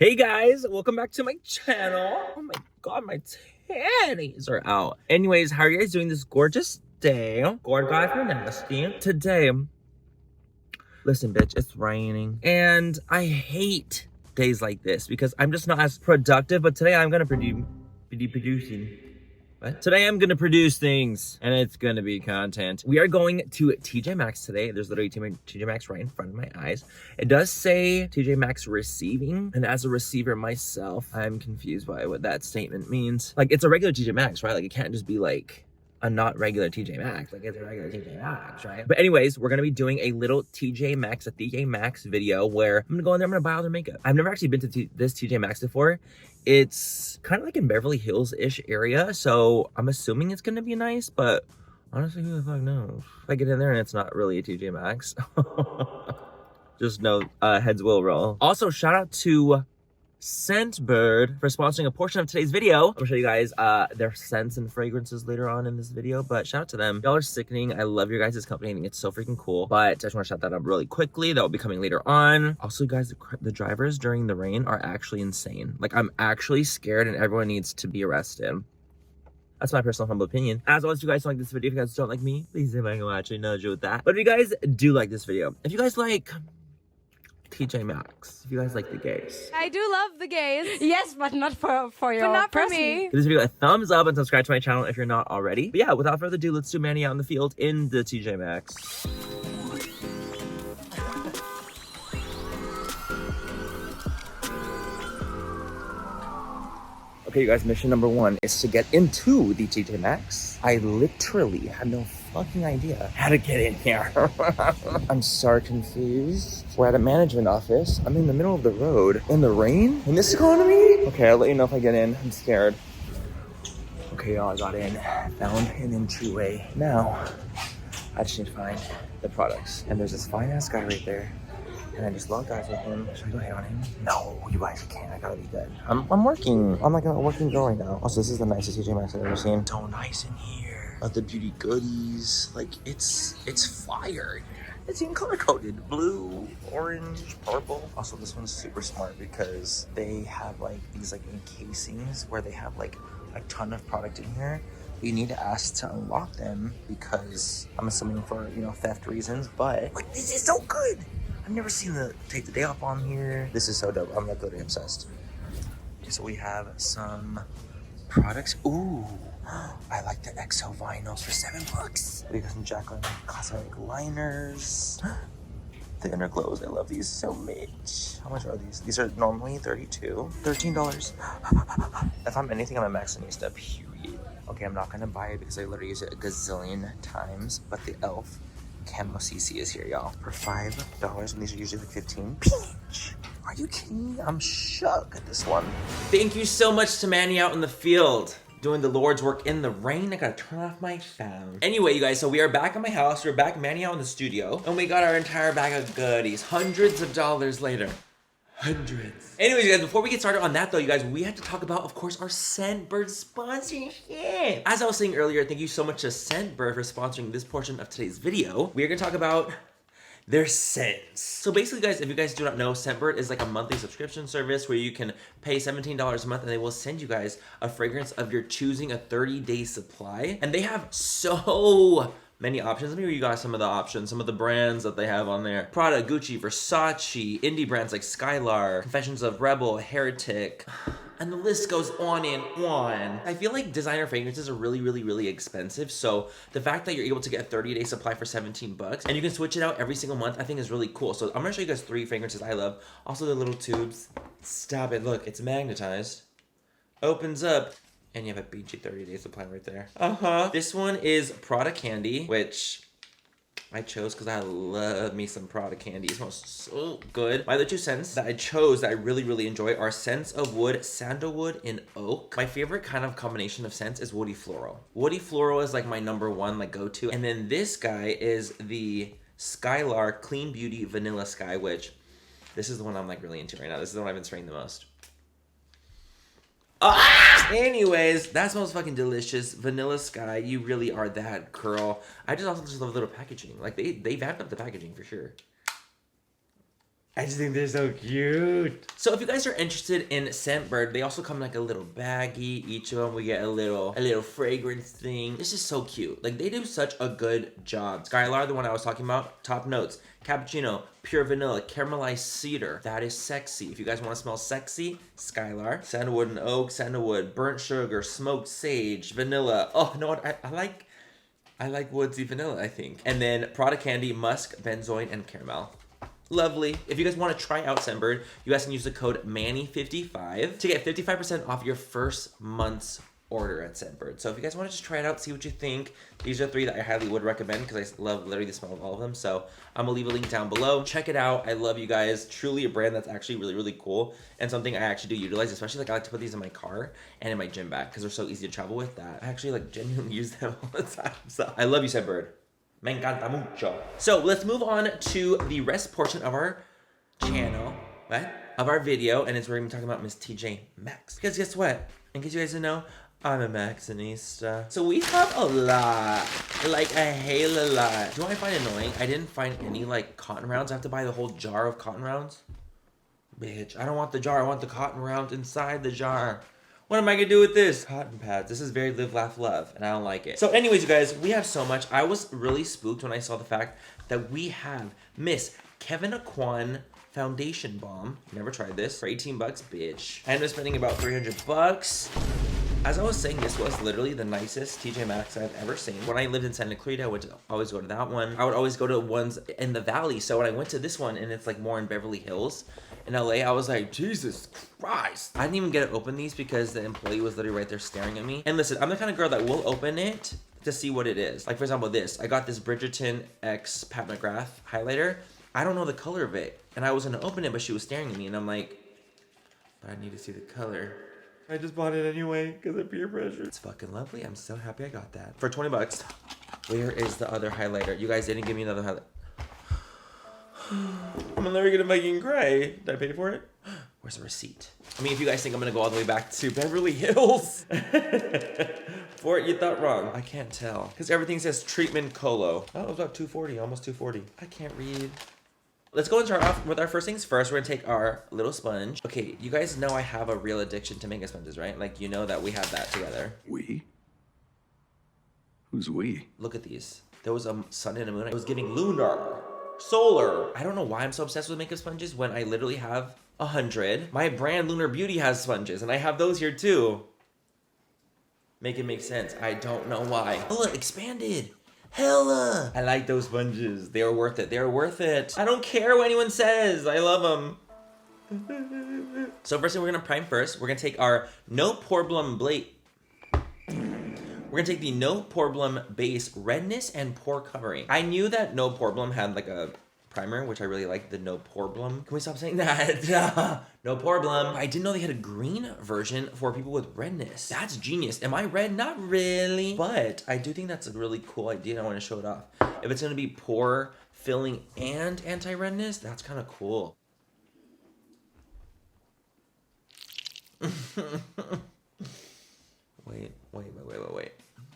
Hey guys, welcome back to my channel. Oh my god, my titties are out. Anyways, how are you guys doing this gorgeous day? Gorgeous or nasty. Today, listen bitch, it's raining. And I hate days like this because I'm just not as productive, but today I'm gonna be producing. What? Today I'm gonna produce things and it's gonna be content. We are going to TJ Maxx today. There's literally TJ Maxx right in front of my eyes. It does say TJ Maxx receiving, and as a receiver myself, I'm confused by what that statement means. Like, it's a regular TJ Maxx, right? Like, it can't just be like a not regular TJ Maxx. Like, it's a regular TJ Maxx, right? But anyways, we're gonna be doing a little TJ Maxx video where I'm gonna go in there, I'm gonna buy all their makeup. I've never actually been to this TJ Maxx before. It's kind of like in Beverly Hills-ish area, so I'm assuming it's gonna be nice, but honestly, who the fuck knows? If I get in there and it's not really a TJ Maxx, just know heads will roll. Also, shout out to Scentbird for sponsoring a portion of today's video. I'm gonna show you guys their scents and fragrances later on in this video, but shout out to them. Y'all are sickening. I love your guys' company. I think it's so freaking cool, but I just want to shout that out really quickly. That will be coming later on. Also, guys, the drivers during the rain are actually insane. Like, I'm actually scared and everyone needs to be arrested. That's my personal humble opinion. As always, if you guys don't like this video, if you guys don't like me, please say I can actually nudge you with that. But if you guys do like this video, if you guys like TJ Maxx, if you guys like the gays, I do love the gays. Yes, but not for your But not for person. me. give this video a thumbs up and subscribe to my channel if you're not already. But yeah, without further ado, let's do Manny out in the field in the TJ Maxx. Okay, you guys, mission number one is to get into the TJ Maxx. I literally had no fucking idea how to get in here. I'm so confused. We're at a management office. I'm in the middle of the road in the rain in this economy. Okay, I'll let you know if I get in. I'm scared. Okay, y'all, I got in. Found an entryway. Now, I just need to find the products. And there's this fine ass guy right there. And I just logged eyes with him. Should I go hit on him? No, you guys can't. I gotta be good. I'm working. I'm like a working girl right now. Also, this is the nicest TJ Maxx I've ever seen. So nice in here. Got the beauty goodies. Like, it's fire. It's even color coded. Blue, orange, purple. Also, this one's super smart because they have like these like encasings where they have like a ton of product in here. You need to ask to unlock them because I'm assuming for, you know, theft reasons, but like, this is so good. I've never seen the take the day off on here. This is so dope. I'm like literally obsessed. Okay, so we have some products. Ooh, I like the EXO vinyls for $7. We got some Jacqueline cosmetic liners. The inner glows. I love these so much. How much are these? These are normally $32. $13. If I'm anything, I'm a Maxxinista, period. Okay, I'm not gonna buy it because I literally use it a gazillion times, but the e.l.f. Camo CC is here, y'all, for $5, and these are usually like 15. Peach! Are you kidding me? I'm shook at this one. Thank you so much to Manny out in the field doing the Lord's work in the rain. I gotta turn off my phone. Anyway, you guys, so we are back at my house. We're back Manny out in the studio, and we got our entire bag of goodies. Hundreds of dollars later. Hundreds. Anyways, you guys, before we get started on that though, you guys, we have to talk about, of course, our Scentbird sponsorship. As I was saying earlier, thank you so much to Scentbird for sponsoring this portion of today's video. We are gonna talk about their scents. So basically, guys, if you guys do not know, Scentbird is like a monthly subscription service where you can pay $17 a month and they will send you guys a fragrance of your choosing, a 30-day supply. And they have so many options. Let me read you guys some of the options, some of the brands that they have on there. Prada, Gucci, Versace, indie brands like Skylar, Confessions of Rebel, Heretic, and the list goes on and on. I feel like designer fragrances are really, really, really expensive. So the fact that you're able to get a 30-day supply for $17 and you can switch it out every single month, I think is really cool. So I'm gonna show you guys 3 fragrances I love. Also the little tubes. Stop it, look, it's magnetized. Opens up. And you have a BG 30-day supply right there. This one is Prada Candy, which I chose because I love me some Prada candy. It smells so good. My other 2 scents that I chose that I really, really enjoy are Scents of Wood, Sandalwood, and Oak. My favorite kind of combination of scents is Woody Floral. Woody Floral is like my #1 like go-to. And then this guy is the Skylar Clean Beauty Vanilla Sky, which this is the one I'm like really into right now. This is the one I've been spraying the most. Anyways, that smells fucking delicious. Vanilla Sky, you really are that girl. I just also just love the little packaging. Like they vamped up the packaging for sure. I just think they're so cute. So if you guys are interested in Scentbird, they also come in like a little baggie. Each of them we get a little fragrance thing. This is so cute. Like they do such a good job. Skylar, the one I was talking about, top notes. Cappuccino, pure vanilla, caramelized cedar. That is sexy. If you guys want to smell sexy, Skylar. Sandalwood and oak, sandalwood, burnt sugar, smoked sage, vanilla. Oh, you know what? I like woodsy vanilla, I think. And then Prada Candy, musk, benzoin, and caramel. Lovely. If you guys want to try out Scentbird, you guys can use the code MANNY55 to get 55% off your first month's order at Scentbird. So if you guys want to just try it out, see what you think. These are 3 that I highly would recommend because I love literally the smell of all of them. So I'm gonna leave a link down below. Check it out. I love you guys. Truly a brand that's actually really, really cool and something I actually do utilize, especially like I like to put these in my car and in my gym bag because they're so easy to travel with that I actually like genuinely use them all the time. So I love you, Scentbird. Me encanta mucho. So let's move on to the rest portion of our channel, of our video, and it's where we're gonna be talking about Miss Tj Maxx. Because guess what? In case you guys didn't know, I'm a Maxxinista. So we have a lot, like a hella lot. Do you know what I find annoying? I didn't find any like cotton rounds. I have to buy the whole jar of cotton rounds. Bitch, I don't want the jar. I want the cotton rounds inside the jar. What am I gonna do with this? Cotton pads. This is very live, laugh, love, and I don't like it. So anyways, you guys, we have so much. I was really spooked when I saw the fact that we have Miss Kevin Aquan Foundation Balm. Never tried this. For 18 bucks, bitch. I ended up spending about 300 bucks. As I was saying, this was literally the nicest TJ Maxx I've ever seen. When I lived in Santa Clarita, I would always go to that one. I would always go to ones in the valley. So when I went to this one, and it's like more in Beverly Hills, in LA, I was like, Jesus Christ. I didn't even get to open these because the employee was literally right there staring at me. And listen, I'm the kind of girl that will open it to see what it is. Like for example, this. I got this Bridgerton X Pat McGrath highlighter. I don't know the color of it. And I was gonna open it, but she was staring at me and I'm like, but I need to see the color. I just bought it anyway because of peer pressure. It's fucking lovely. I'm so happy I got that. For 20 bucks. Where is the other highlighter? You guys didn't give me another highlighter. I'm never gonna fucking cry. Did I pay for it? Where's the receipt? I mean, if you guys think I'm gonna go all the way back to Beverly Hills for it, you thought wrong. I can't tell. Because everything says treatment colo. Oh, it was about 240, almost 240. I can't read. Let's go and start off with our first things first. We're gonna take our little sponge. Okay, you guys know I have a real addiction to makeup sponges, right? Like, you know that we have that together. We? Who's we? Look at these. There was a sun and a moon. I was giving lunar, solar. I don't know why I'm so obsessed with makeup sponges when I literally have 100. My brand Lunar Beauty has sponges, and I have those here too. Make it make sense. I don't know why. Oh, look, expanded. Hella! I like those sponges. They are worth it. They are worth it. I don't care what anyone says. I love them. So first thing we're gonna prime first. We're gonna take our No Problem Blade. We're gonna take the No Problem Base Redness and Pore Covering. I knew that No Problem had like a primer, which I really like, the No Problem. Can we stop saying that? No Problem. I didn't know they had a green version for people with redness. That's genius. Am I red? Not really. But I do think that's a really cool idea. I want to show it off. If it's gonna be pore filling and anti-redness, that's kind of cool. Wait.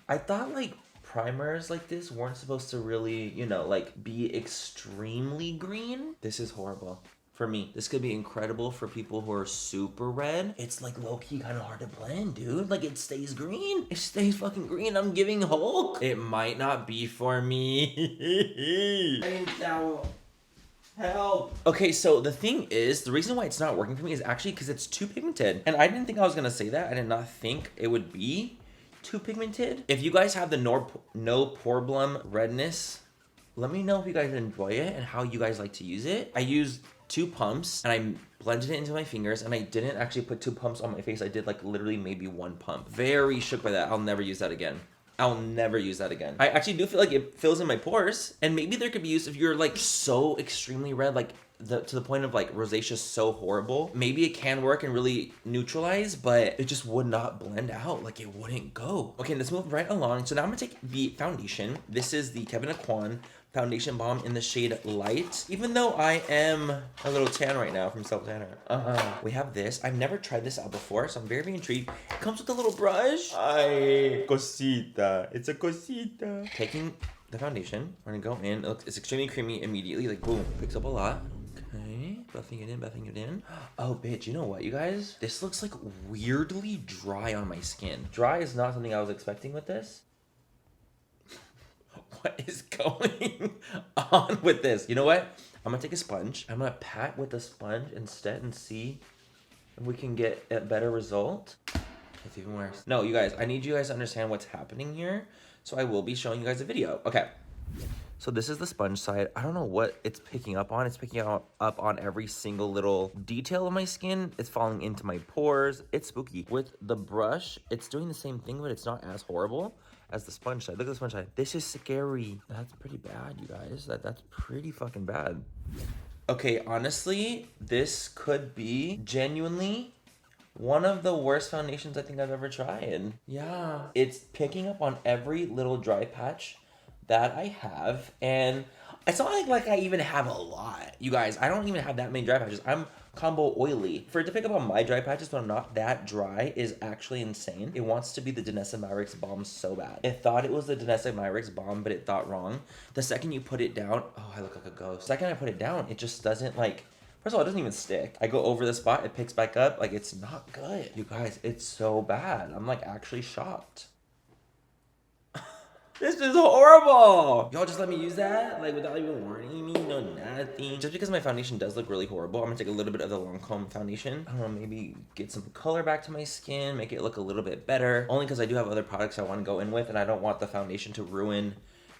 I thought like primers like this weren't supposed to really, you know, like be extremely green. This is horrible for me. This could be incredible for people who are super red. It's like low-key kind of hard to blend, dude. Like it stays green. It stays fucking green. I'm giving Hulk. It might not be for me. Help. Okay, so the thing is, the reason why it's not working for me is actually because it's too pigmented. And I didn't think I was gonna say that. I did not think it would be too pigmented. If you guys have the No Problem redness, let me know if you guys enjoy it and how you guys like to use it. I used 2 pumps and I blended it into my fingers, and I didn't actually put 2 pumps on my face. I did like literally maybe 1 pump. Very shook by that. I'll never use that again. I'll never use that again. I actually do feel like it fills in my pores, and maybe there could be use if you're like so extremely red, like to the point of like rosacea so horrible. Maybe it can work and really neutralize, but it just would not blend out. Like it wouldn't go. Okay, let's move right along. So now I'm gonna take the foundation. This is the Kevin Aquan Foundation Balm in the shade Light. Even though I am a little tan right now from Self Tanner. We have this. I've never tried this out before, so I'm very, very intrigued. It comes with a little brush. Ay, cosita. It's a cosita. Taking the foundation, we're gonna go in. It's extremely creamy immediately. Like boom, picks up a lot. Okay. Buffing it in, buffing it in. Oh, bitch, you know what, you guys? This looks like weirdly dry on my skin. Dry is not something I was expecting with this. What is going on with this? You know what? I'm gonna take a sponge. I'm gonna pat with the sponge instead and see if we can get a better result. It's even worse. No, you guys, I need you guys to understand what's happening here. So I will be showing you guys a video. Okay. So this is the sponge side. I don't know what it's picking up on. It's picking up on every single little detail of my skin. It's falling into my pores. It's spooky. With the brush, it's doing the same thing, but it's not as horrible as the sponge side. Look at the sponge side. This is scary. That's pretty bad, you guys. That's pretty fucking bad. Okay, honestly, this could be genuinely one of the worst foundations I think I've ever tried. Yeah. It's picking up on every little dry patch that I have, and it's not like I even have a lot. You guys, I don't even have that many dry patches. I'm combo oily. For it to pick up on my dry patches when I'm not that dry is actually insane. It wants to be the Danessa Myricks balm so bad. It thought it was the Danessa Myricks balm, but it thought wrong. The second you put it down, oh, I look like a ghost. The second I put it down, it just doesn't like, first of all, it doesn't even stick. I go over the spot, it picks back up. Like, it's not good. You guys, it's so bad. I'm like actually shocked. This is horrible. Y'all just let me use that? Like, without even warning me? No, nothing. Just because my foundation does look really horrible, I'm gonna take a little bit of the Lancome foundation. I don't know, maybe get some color back to my skin, make it look a little bit better. Only because I do have other products I want to go in with, and I don't want the foundation to ruin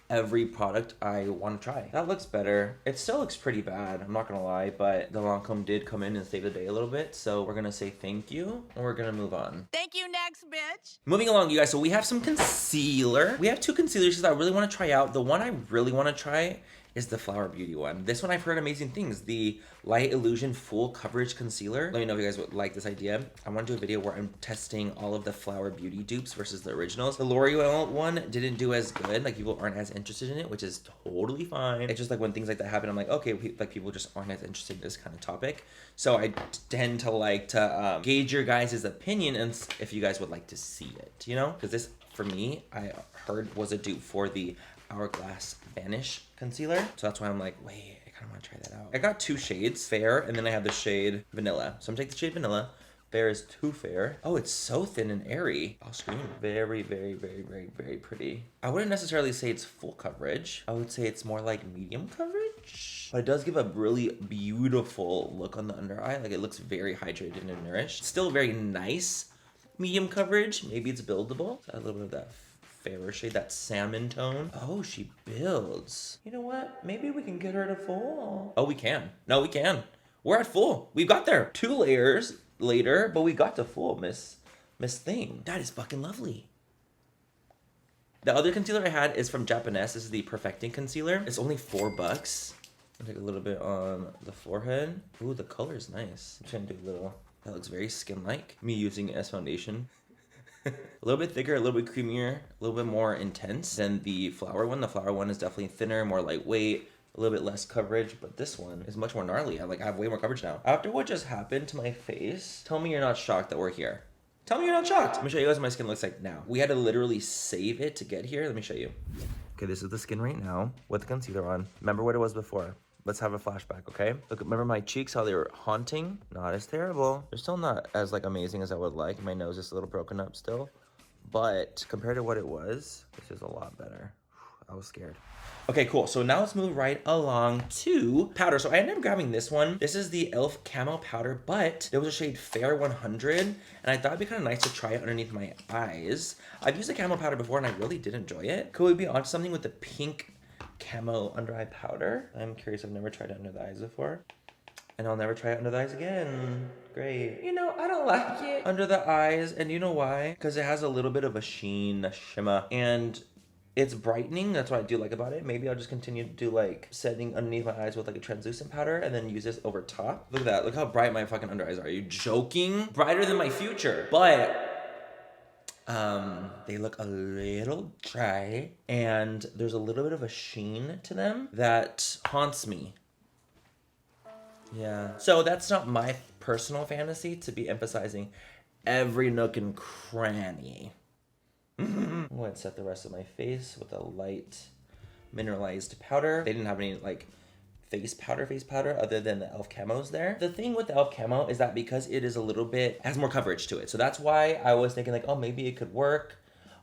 every product I want to try. That looks better. It still looks pretty bad, I'm not gonna lie, but the Lancome did come in and save the day a little bit, so we're gonna say thank you, and we're gonna move on. Thank you, next bitch. Moving along, you guys, so we have some concealer. We have two concealers that I really want to try out. The one I really want to try is the Flower Beauty one. This one I've heard amazing things. The Light Illusion Full Coverage Concealer. Let me know if you guys would like this idea. I want to do a video where I'm testing all of the Flower Beauty dupes versus the originals. The L'Oreal one didn't do as good. Like, people aren't as interested in it, which is totally fine. It's just like when things like that happen, I'm like, okay, like people just aren't as interested in this kind of topic. So I tend to like to gauge your guys' opinion and if you guys would like to see it, you know? Because this, for me, I heard was a dupe for the Hourglass Vanish concealer. So that's why I'm like, wait, I kind of want to try that out. I got two shades, Fair, and then I have the shade Vanilla. So I'm taking the shade Vanilla. Fair is too fair. Oh, it's so thin and airy. I'll scream. Very, very, very, very, very pretty. I wouldn't necessarily say it's full coverage. I would say it's more like medium coverage. But it does give a really beautiful look on the under eye. Like, it looks very hydrated and nourished. Still very nice medium coverage. Maybe it's buildable. So a little bit of that fairer shade, that salmon tone. Oh, she builds. You know what? Maybe we can get her to full. Oh, we can. No, we can. We're at full. We got there. 2 layers later, but we got to full, Miss Thing. That is fucking lovely. The other concealer I had is from Japanese. This is the Perfecting Concealer. It's only $4. I'll take a little bit on the forehead. Ooh, the color is nice. I'm trying to do a little. That looks very skin-like. Me using it as foundation. A little bit thicker, a little bit creamier, a little bit more intense than the Flower one. The Flower one is definitely thinner, more lightweight, a little bit less coverage, but this one is much more gnarly. I have way more coverage now. After what just happened to my face, tell me you're not shocked that we're here. Tell me you're not shocked. Let me show you guys what my skin looks like now. We had to literally save it to get here. Let me show you. Okay, this is the skin right now with the concealer on. Remember what it was before. Let's have a flashback, okay? Look, remember my cheeks, how they were haunting? Not as terrible. They're still not as like amazing as I would like. My nose is a little broken up still. But compared to what it was, this is a lot better. I was scared. Okay, cool. So now let's move right along to powder. So I ended up grabbing this one. This is the e.l.f. Camo Powder, but there was a shade Fair 100, and I thought it'd be kind of nice to try it underneath my eyes. I've used the Camo Powder before, and I really did enjoy it. Could we be onto something with the pink camo under eye powder? I'm curious. I've never tried it under the eyes before. And I'll never try it under the eyes again. Great. You know, I don't like it under the eyes. And you know why? Because it has a little bit of a sheen, a shimmer. And it's brightening. That's what I do like about it. Maybe I'll just continue to do like setting underneath my eyes with like a translucent powder and then use this over top. Look at that. Look how bright my fucking under eyes are. Are you joking? Brighter than my future. But they look a little dry. And there's a little bit of a sheen to them that haunts me. Yeah. So that's not my personal fantasy to be emphasizing every nook and cranny. I'm going to set the rest of my face with a light mineralized powder. They didn't have any like face powder other than the e.l.f. Camo's there. The thing with the e.l.f. Camo is that because it is a little bit, has more coverage to it. So that's why I was thinking like, oh, maybe it could work.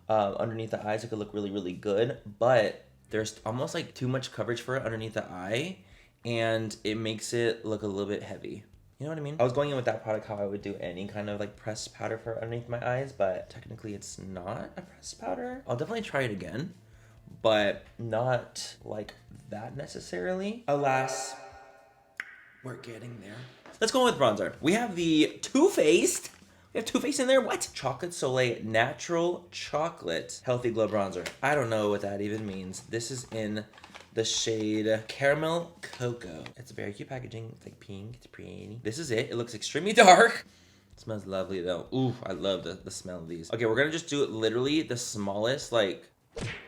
Underneath the eyes, it could look really, really good. But there's almost like too much coverage for it underneath the eye. And it makes it look a little bit heavy. You know what I mean? I was going in with that product how I would do any kind of like pressed powder for underneath my eyes, but technically it's not a pressed powder. I'll definitely try it again, but not like that necessarily. Alas, we're getting there. Let's go with bronzer. We have the Too Faced. We have Too Faced in there. What? Chocolate Soleil Natural Chocolate Healthy Glow Bronzer. I don't know what that even means. This is in the shade Caramel Cocoa. It's a very cute packaging. It's like pink. It's pretty. This is it. It looks extremely dark. It smells lovely though. Ooh, I love the smell of these. Okay, we're gonna just do it literally the smallest like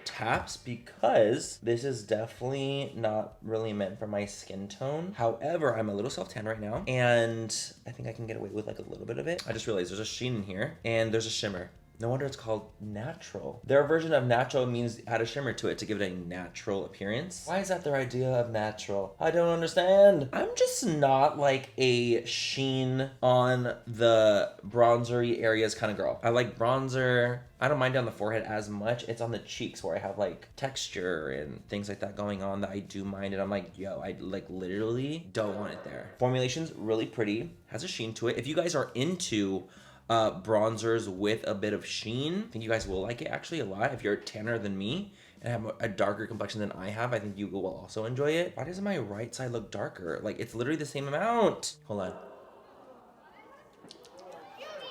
taps because this is definitely not really meant for my skin tone. However, I'm a little self-tan right now and I think I can get away with like a little bit of it. I just realized there's a sheen in here and there's a shimmer. No wonder it's called natural. Their version of natural means add a shimmer to it to give it a natural appearance. Why is that their idea of natural? I don't understand. I'm just not like a sheen on the bronzery areas kind of girl. I like bronzer. I don't mind down the forehead as much. It's on the cheeks where I have like texture and things like that going on that I do mind. And I'm like, yo, I like literally don't want it there. Formulation's really pretty. Has a sheen to it. If you guys are into bronzers with a bit of sheen, I think you guys will like it actually a lot. If you're tanner than me and have a darker complexion than I have, I think you will also enjoy it. Why does my right side look darker? Like it's literally the same amount. Hold on.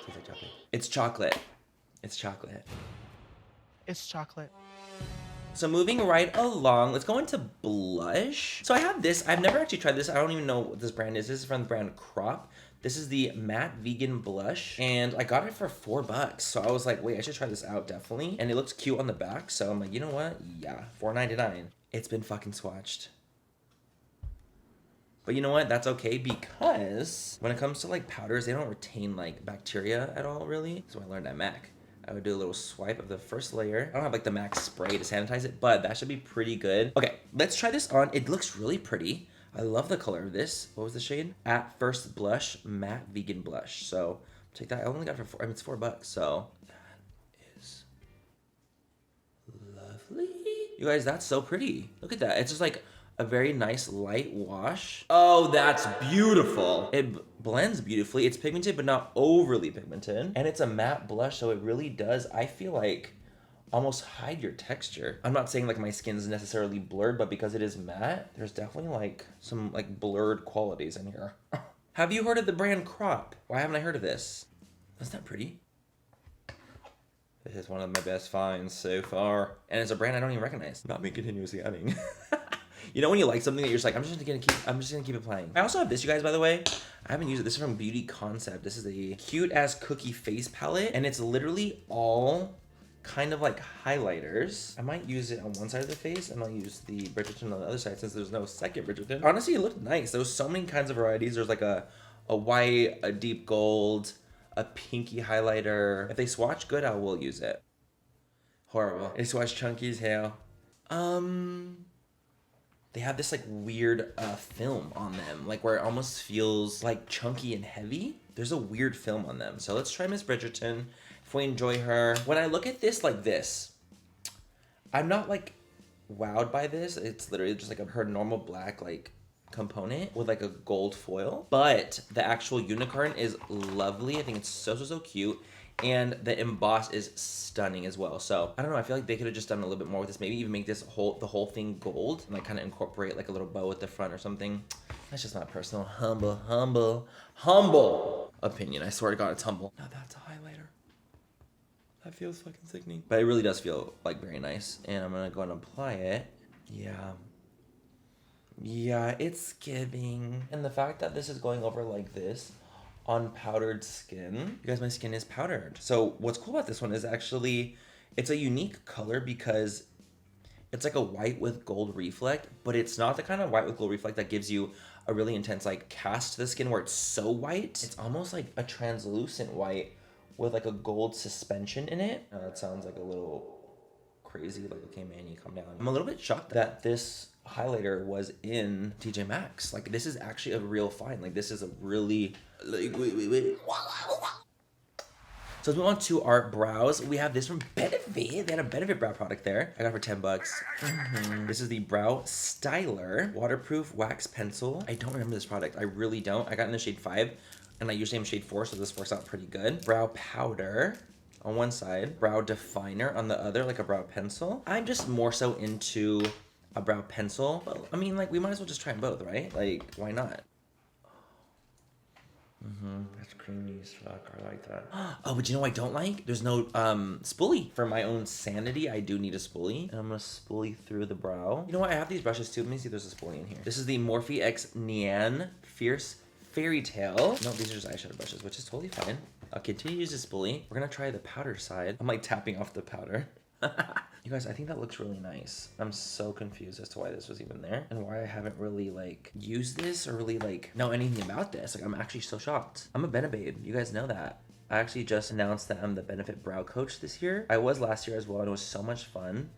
Tastes like chocolate. It's chocolate. It's chocolate. It's chocolate. So moving right along, let's go into blush. So I have this. I've never actually tried this. I don't even know what this brand is. This is from the brand Crop. This is the matte vegan blush and I got it for $4. So I was like, wait, I should try this out definitely. And it looks cute on the back. So I'm like, you know what? Yeah, $4.99. It's been fucking swatched. But you know what? That's okay because when it comes to like powders, they don't retain like bacteria at all really. So I learned at MAC. I would do a little swipe of the first layer. I don't have like the MAC spray to sanitize it, but that should be pretty good. Okay, let's try this on. It looks really pretty. I love the color of this. What was the shade? At First Blush Matte Vegan Blush. So take that. I only got it for it's $4. So that is lovely. You guys, that's so pretty. Look at that. It's just like a very nice light wash. Oh, that's beautiful. It blends beautifully. It's pigmented, but not overly pigmented. And it's a matte blush, so it really does, I feel like, almost hide your texture. I'm not saying like my skin's necessarily blurred, but because it is matte, there's definitely like some like blurred qualities in here. Have you heard of the brand Crop? Why haven't I heard of this? Isn't that pretty? This is one of my best finds so far. And it's a brand I don't even recognize. Not me continuously adding. You know when you like something that you're just like, I'm just gonna keep it playing. I also have this, you guys, by the way. I haven't used it. This is from Beauty Concept. This is a cute ass cookie face palette. And it's literally all kind of like highlighters. I might use it on one side of the face and I'll use the Bridgerton on the other side since there's no second Bridgerton. Honestly, it looked nice. There was so many kinds of varieties. There's like a white, a deep gold, a pinky highlighter. If they swatch good, I will use it. Horrible. They swatch chunky as hell. They have this like weird film on them, like where it almost feels like chunky and heavy. There's a weird film on them. So let's try Miss Bridgerton. If we enjoy her. When I look at this like this, I'm not like wowed by this. It's literally just like her normal black like component with like a gold foil. But the actual unicorn is lovely. I think it's so cute. And the emboss is stunning as well. So I don't know, I feel like they could have just done a little bit more with this. Maybe even make this the whole thing gold and like kind of incorporate like a little bow at the front or something. That's just my personal humble opinion. I swear to God, it's humble. Now that's a highlighter. That feels fucking sickening. But it really does feel like very nice. And I'm gonna go and apply it. Yeah, it's giving. And the fact that this is going over like this on powdered skin. You guys, my skin is powdered. So what's cool about this one is actually, it's a unique color because it's like a white with gold reflect, but it's not the kind of white with gold reflect that gives you a really intense like cast to the skin where it's so white. It's almost like a translucent white with like a gold suspension in it. That sounds like a little crazy, like, okay, Manny, calm down. I'm a little bit shocked that this highlighter was in TJ Maxx. Like, this is actually a real find. Like, this is a really, like, wait. So let's move on to our brows. We have this from Benefit. They had a Benefit brow product there. I got it for 10 bucks. This is the Brow Styler Waterproof Wax Pencil. I don't remember this product. I really don't. I got it in the shade 5, and I usually am shade 4, so this works out pretty good. Brow powder on one side. Brow definer on the other, like a brow pencil. I'm just more so into a brow pencil. But, I mean, like, we might as well just try them both, right? Like, why not? That's creamy as fuck. I like that. Oh, but you know what I don't like? There's no spoolie. For my own sanity, I do need a spoolie. And I'm gonna spoolie through the brow. You know what? I have these brushes too. Let me see if there's a spoolie in here. This is the Morphe X Nyan Fierce Fairy Tale. No, these are just eyeshadow brushes, which is totally fine. I'll continue to use the spoolie. We're gonna try the powder side. I'm like tapping off the powder. You guys, I think that looks really nice. I'm so confused as to why this was even there and why I haven't really like used this or really like know anything about this. Like, I'm actually so shocked. I'm a Benebabe. You guys know that. I actually just announced that I'm the Benefit Brow Coach this year. I was last year as well, and it was so much fun.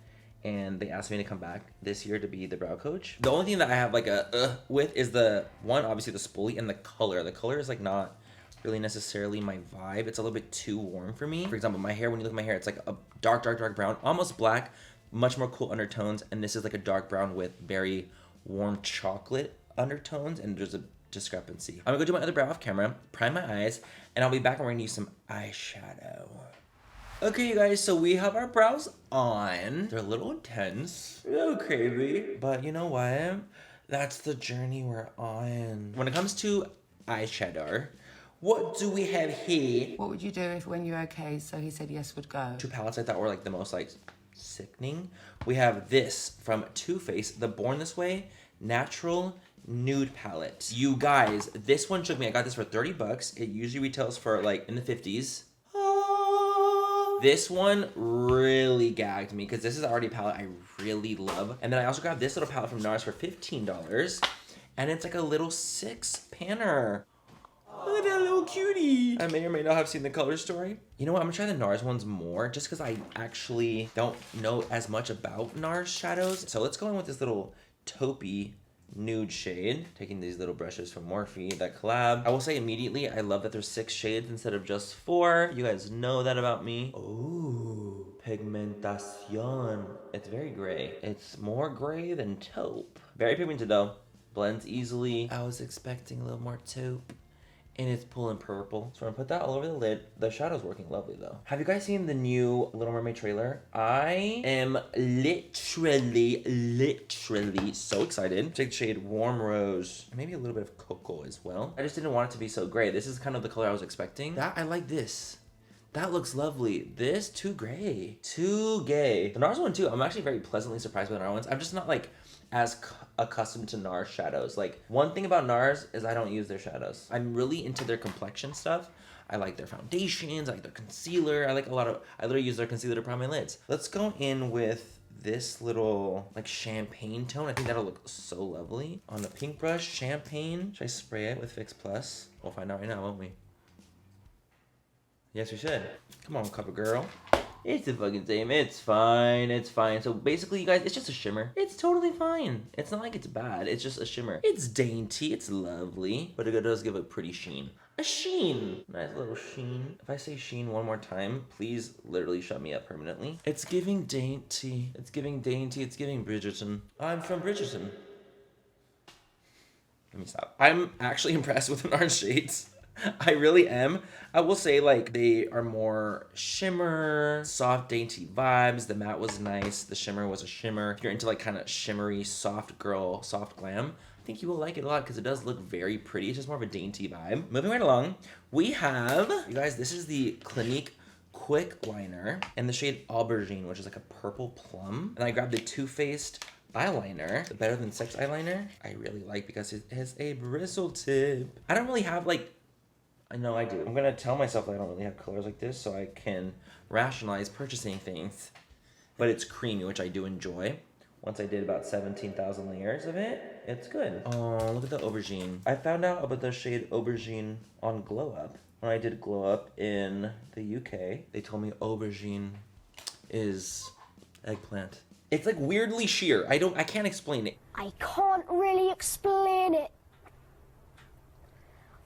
And they asked me to come back this year to be the brow coach. The only thing that I have like a with is the one, obviously the spoolie, and the color. The color is like not really necessarily my vibe. It's a little bit too warm for me. For example, my hair, when you look at my hair, it's like a dark brown, almost black, much more cool undertones. And this is like a dark brown with very warm chocolate undertones. And there's a discrepancy. I'm gonna go do my other brow off camera, prime my eyes, and I'll be back and we're gonna use some eyeshadow. Okay, you guys, so we have our brows on. They're a little intense, a little crazy, but you know what? That's the journey we're on. When it comes to eyeshadow, what do we have here? What would you do if, when you're okay, so he said yes would go? Two palettes I thought were like the most like sickening. We have this from Too Faced, the Born This Way Natural Nude Palette. You guys, this one shook me. I got this for 30 bucks. It usually retails for like in the 50s. This one really gagged me because this is already a palette I really love. And then I also got this little palette from NARS for $15. And it's like a little 6-panner. Look at that little cutie. I may or may not have seen the color story. You know what? I'm gonna try the NARS ones more just because I actually don't know as much about NARS shadows. So let's go in with this little taupey nude shade. Taking these little brushes from Morphe, that collab. I will say immediately, I love that there's 6 shades instead of just 4. You guys know that about me. Ooh, pigmentation. It's very gray. It's more gray than taupe. Very pigmented though. Blends easily. I was expecting a little more taupe. And it's pulling purple. So I'm gonna put that all over the lid. The shadow's working lovely though. Have you guys seen the new Little Mermaid trailer? I am literally so excited. Take the shade Warm Rose. Maybe a little bit of cocoa as well. I just didn't want it to be so gray. This is kind of the color I was expecting. I like this. That looks lovely. This, too gray. Too gay. The NARS one too, I'm actually very pleasantly surprised by the NARS ones. I'm just not like as accustomed to NARS shadows. Like, one thing about NARS is I don't use their shadows. I'm really into their complexion stuff. I like their foundations, I like their concealer. I literally use their concealer to prime my lids. Let's go in with this little like champagne tone. I think that'll look so lovely. On the pink brush, champagne. Should I spray it with Fix Plus? We'll find out right now, won't we? Yes, we should. Come on, cover girl. It's the fucking same. It's fine. It's fine. So basically, you guys, it's just a shimmer. It's totally fine. It's not like it's bad. It's just a shimmer. It's dainty. It's lovely. But it does give a pretty sheen. A sheen. Nice little sheen. If I say sheen one more time, please literally shut me up permanently. It's giving dainty. It's giving dainty. It's giving Bridgerton. I'm from Bridgerton. Let me stop. I'm actually impressed with the NARS shades. I really am. I will say, like, they are more shimmer, soft, dainty vibes. The matte was nice. The shimmer was a shimmer. If you're into, like, kind of shimmery, soft girl, soft glam, I think you will like it a lot because it does look very pretty. It's just more of a dainty vibe. Moving right along, we have, you guys, this is the Clinique Quick Liner in the shade Aubergine, which is like a purple plum. And I grabbed the Too Faced eyeliner, the Better Than Sex eyeliner. I really like because it has a bristle tip. I don't really have, like, I know I do. I'm gonna tell myself that I don't really have colors like this so I can rationalize purchasing things. But it's creamy, which I do enjoy. Once I did about 17,000 layers of it, it's good. Oh, look at the aubergine. I found out about the shade aubergine on Glow Up. When I did Glow Up in the UK, they told me aubergine is eggplant. It's like weirdly sheer. I can't explain it. I can't really explain it.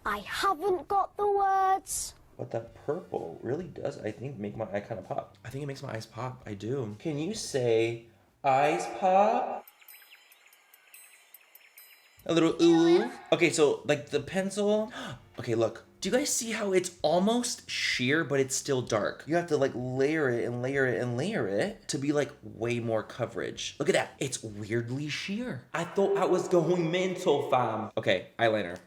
I haven't got the words. But that purple really does, I think, make my eye kind of pop. I think it makes my eyes pop. I do. Can you say eyes pop? A little ooh. Okay, so like the pencil. Okay, look. Do you guys see how it's almost sheer, but it's still dark? You have to like layer it and layer it and layer it to be like way more coverage. Look at that. It's weirdly sheer. I thought I was going mental, fam. Okay, eyeliner.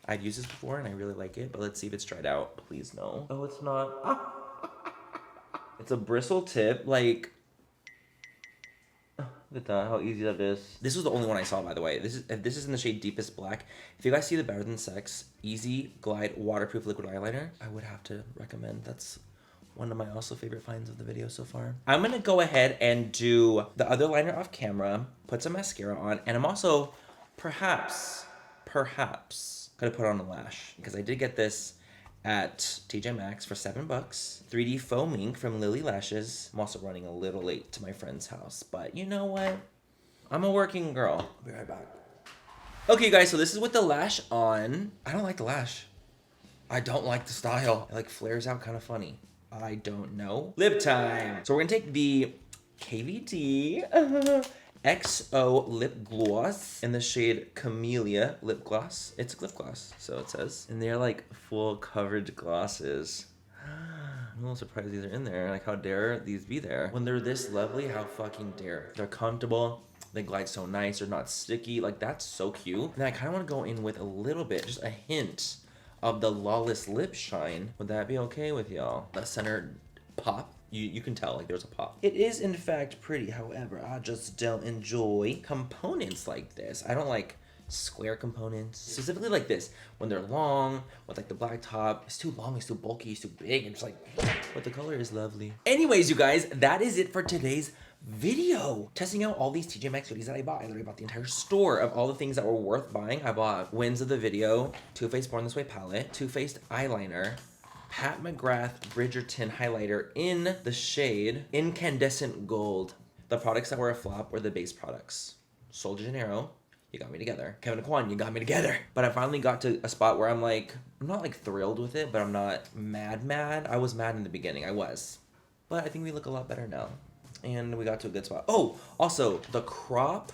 I've used this before and I really like it, but let's see if it's dried out. Please no. Oh, it's not. It's a bristle tip. Like, look at that, how easy that is. This was the only one I saw, by the way. This is in the shade Deepest Black. If you guys see the Better Than Sex Easy Glide Waterproof Liquid Eyeliner, I would have to recommend. That's one of my also favorite finds of the video so far. I'm gonna go ahead and do the other liner off camera, put some mascara on, and I'm also perhaps gonna put on a lash because I did get this at TJ Maxx for $7. 3D foam ink from Lily Lashes. I'm also running a little late to my friend's house, but you know what? I'm a working girl. I'll be right back. Okay, you guys, so this is with the lash on. I don't like the lash. I don't like the style. It like flares out kind of funny. I don't know. Lip time. So we're gonna take the KVD XO lip gloss in the shade Camellia lip gloss. It's a lip gloss, so it says. And they're like full coverage glosses. I'm a little surprised these are in there. Like, how dare these be there? When they're this lovely, how fucking dare. They're comfortable. They glide so nice. They're not sticky. Like, that's so cute. And I kind of want to go in with a little bit, just a hint of the Lawless Lip Shine. Would that be okay with y'all? The center pop. You can tell, like, there's a pop. It is, in fact, pretty. However, I just don't enjoy components like this. I don't like square components. Specifically like this. When they're long, with, like, the black top. It's too long, it's too bulky, it's too big. It's like, but the color is lovely. Anyways, you guys, that is it for today's video. Testing out all these TJ Maxx goodies that I bought. I literally bought the entire store of all the things that were worth buying. I bought wins of the video, Too Faced Born This Way palette, Too Faced eyeliner, Pat McGrath Bridgerton highlighter in the shade Incandescent Gold. The products that were a flop were the base products. Sol de Janeiro, you got me together. Kevin Kwan, you got me together. But I finally got to a spot where I'm like, I'm not like thrilled with it, but I'm not mad. I was mad in the beginning, I was. But I think we look a lot better now. And we got to a good spot. Oh, also, the crop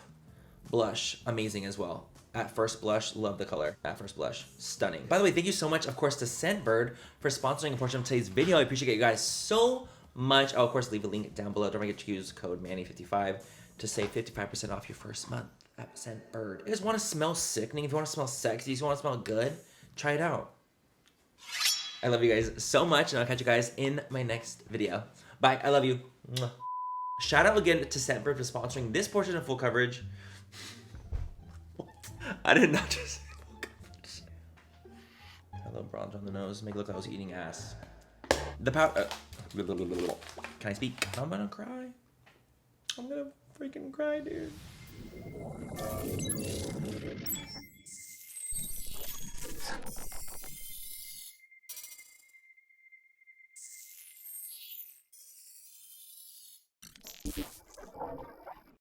blush, amazing as well. At First Blush, love the color. At First Blush, stunning. By the way, thank you so much, of course, to Scentbird for sponsoring a portion of today's video. I appreciate you guys so much. I'll, of course, leave a link down below. Don't forget to use code Manny55 to save 55% off your first month at Scentbird. You guys want to smell sickening? If you want to smell sexy, if you want to smell good, try it out. I love you guys so much, and I'll catch you guys in my next video. Bye. I love you. Mwah. Shout out again to Scentbird for sponsoring this portion of full coverage. I did not just say full coverage. A little bronze on the nose, make it look like I was eating ass. The powder. Can I speak? I'm gonna cry. I'm gonna freaking cry, dude.